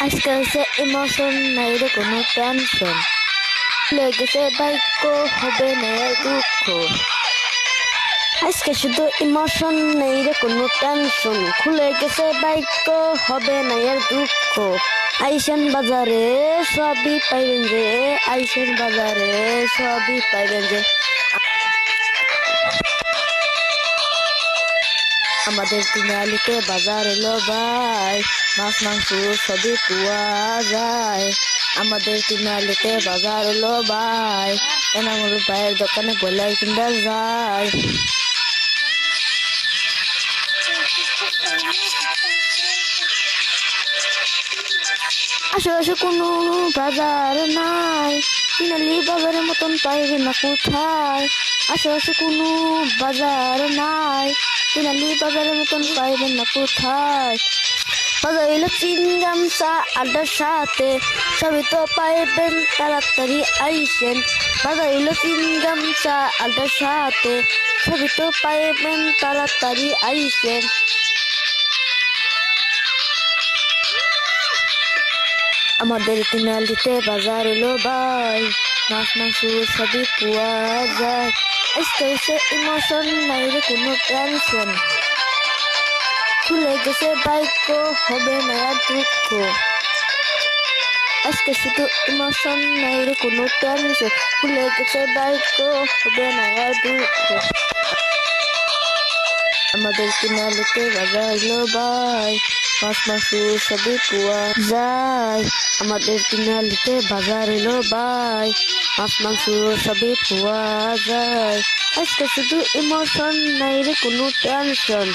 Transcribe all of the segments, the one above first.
আজকাল সে ইমোশন নাই রে কোনো টেনশন, লেগেছে বাক্য হবে না আর দুঃখ। আজকে শুধু ইমোশন নেই রে কোনো টেনশন, খুলে গেছে বাক্য হবে না আর দুঃখ। আইসেন বাজারে সবই পাইবেন যে, আইসেন বাজারে সবই পাইবেন যে। আমাদের তিনালিতে বাজার এলো ভাই, মাছ মাংস সবই পাওয়া যায়। আমাদের তিনালিতে বাজার এলো ভাই, এনামুল ভাইয়ের দোকানে বলাই কিনতে যায়। আশেপাশে কোনো বাজার নাই, তিনালি বাজারের মতন পাইবে না কোথায়। আশেপাশে কোনো বাজার নাই, তিনালি বাজারের মতন পাইবেন না কোথায়। বাজার হইলো চিন গামছা আড্ডার সাথে, সবই তো পাইবেন তাড়াতাড়ি আইসেন। বাজার হইলো চিন গামছা আড্ডার সাথে, সবই তো পাইবেন তাড়াতাড়ি আইসেন। আমাদের তিনালিতে বাজার এলো ভাই, মাছ মাংস সবই পাওয়া যায়। আজকে সে ইমোশন নাই রে কোনো টেনশন, খুলে গেছে বাক্য হবে না আর দুঃখ। আজকে শুধু ইমোশন নাই রে কোনো টেনশন, খুলে গেছে বাক্য হবে না আর দুঃখ। আমাদের তিনালিতে বাজার এলো ভাই, মাছ মাংস সবই পাওয়া যায়। আমাদের তিনালিতে বাজার এলো ভাই, মাছ মাংস সবই পাওয়া যায়। আজকে শুধু ইমোশন নাই রে কোনো টেনশন,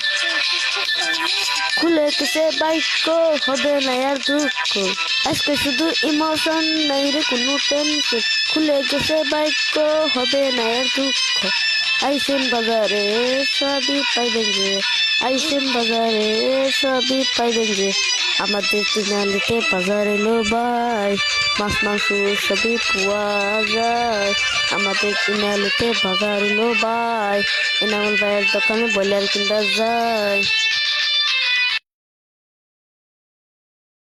খুলে গেছে বাক্য হবে না আর দুঃখ। আজকে শুধু ইমোশন নাই রে কোনো টেনশন, খুলে গেছে বাক্য হবে না আর দুঃখ। আইসেন বাজারে সবই পাইবেন যে, আইসেন বাজারে সবই পাইবেন যে। আমাদের তিনালিতে বাজার এলো ভাই, মাছ মাংস সবই পাওয়া যায়। আমাদের তিনালিতে বাজার এলো ভাই, এনামুল ভাইয়ের দোকানে বয়লার কিনতে যায়।